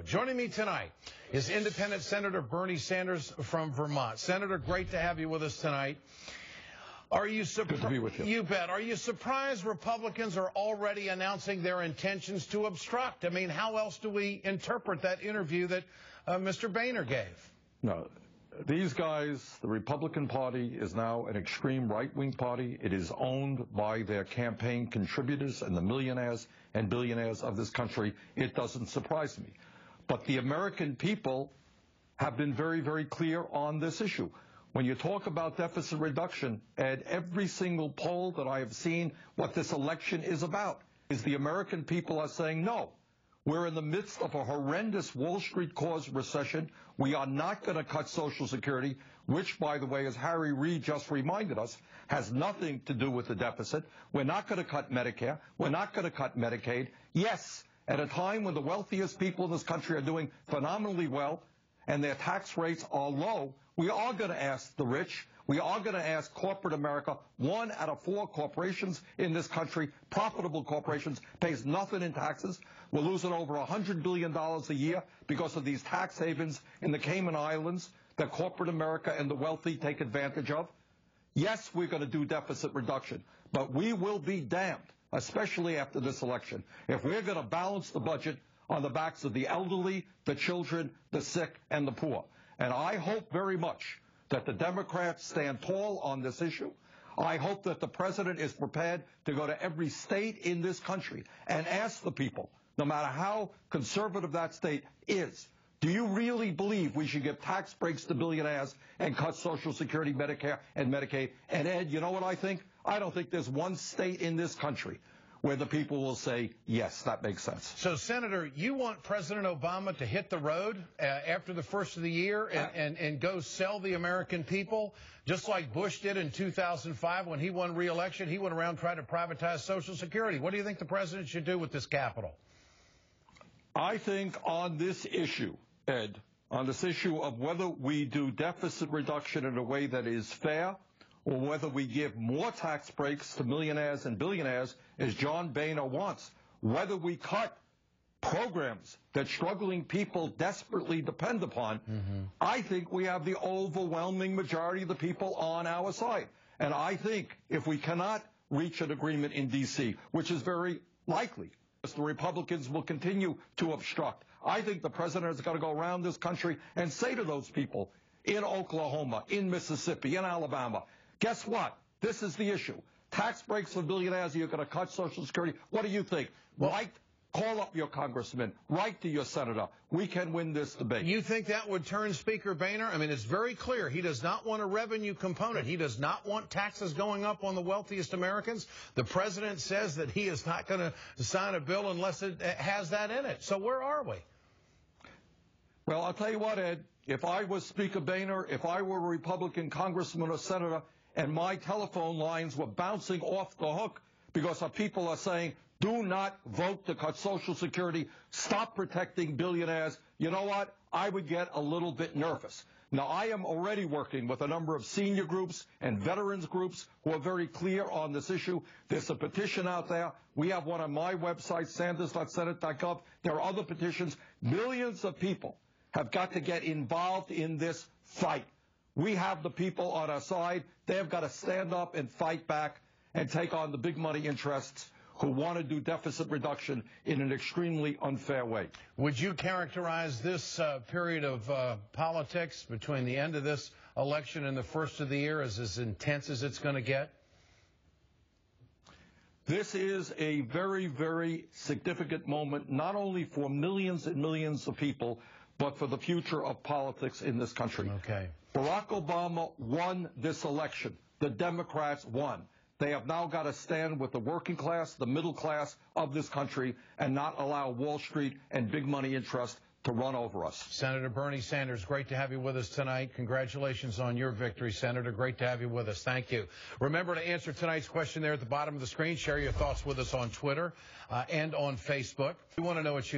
Joining me tonight is Independent Senator Bernie Sanders from Vermont. Senator, great to have you with us tonight. Are you surprised? Good to be with you. You bet. Are you surprised Republicans are already announcing their intentions to obstruct? I mean, how else do we interpret that interview that Mr. Boehner gave? No. These guys, the Republican Party is now an extreme right-wing party. It is owned by their campaign contributors and the millionaires and billionaires of this country. It doesn't surprise me. But the American people have been very, very clear on this issue. When you talk about deficit reduction, at every single poll that I have seen, what this election is about is the American people are saying no. We're in the midst of a horrendous Wall Street-caused recession. We are not going to cut Social Security, which, by the way, as Harry Reid just reminded us, has nothing to do with the deficit. We're not going to cut Medicare. We're not going to cut Medicaid. Yes, at a time when the wealthiest people in this country are doing phenomenally well and their tax rates are low, we are going to ask the rich, we are going to ask corporate America, 1 out of 4 corporations in this country, profitable corporations, pays nothing in taxes. We're losing over $100 billion a year because of these tax havens in the Cayman Islands that corporate America and the wealthy take advantage of. Yes, we're going to do deficit reduction, but we will be damned, especially after this election, if we're going to balance the budget on the backs of the elderly, the children, the sick, and the poor. And I hope very much that the Democrats stand tall on this issue. I hope that the president is prepared to go to every state in this country and ask the people, no matter how conservative that state is, do you really believe we should give tax breaks to billionaires and cut Social Security, Medicare, and Medicaid? And Ed, you know what I think? I don't think there's one state in this country where the people will say, yes, that makes sense. So, Senator, you want President Obama to hit the road after the first of the year and go sell the American people, just like Bush did in 2005 when he won re-election. He went around trying to privatize Social Security. What do you think the president should do with this capital? I think on this issue, Ed, on this issue of whether we do deficit reduction in a way that is fair or whether we give more tax breaks to millionaires and billionaires, as John Boehner wants, whether we cut programs that struggling people desperately depend upon, I think we have the overwhelming majority of the people on our side. And I think if we cannot reach an agreement in D.C., which is very likely, the Republicans will continue to obstruct. I think the president has got to go around this country and say to those people in Oklahoma, in Mississippi, in Alabama, guess what? This is the issue. Tax breaks for billionaires, you're going to cut Social Security. What do you think? Call up your congressman. Write to your senator. We can win this debate. You think that would turn Speaker Boehner? I mean, it's very clear. He does not want a revenue component. He does not want taxes going up on the wealthiest Americans. The president says that he is not going to sign a bill unless it has that in it. So where are we? Well, I'll tell you what, Ed. If I was Speaker Boehner, if I were a Republican congressman or senator, and my telephone lines were bouncing off the hook because our people are saying, do not vote to cut Social Security, stop protecting billionaires, you know what? I would get a little bit nervous. Now, I am already working with a number of senior groups and veterans groups who are very clear on this issue. There's a petition out there. We have one on my website, sanders.senate.gov. There are other petitions. Millions of people have got to get involved in this fight. We have the people on our side. They have got to stand up and fight back and take on the big money interests who want to do deficit reduction in an extremely unfair way. Would you characterize this period of politics between the end of this election and the first of the year as intense as it's going to get? This is a very, very significant moment, not only for millions and millions of people, but for the future of politics in this country. Okay. Barack Obama won this election. The Democrats won. They have now got to stand with the working class, the middle class of this country, and not allow Wall Street and big money interests to run over us. Senator Bernie Sanders, great to have you with us tonight. Congratulations on your victory, Senator. Great to have you with us. Thank you. Remember to answer tonight's question there at the bottom of the screen. Share your thoughts with us on Twitter and on Facebook. We want to know what you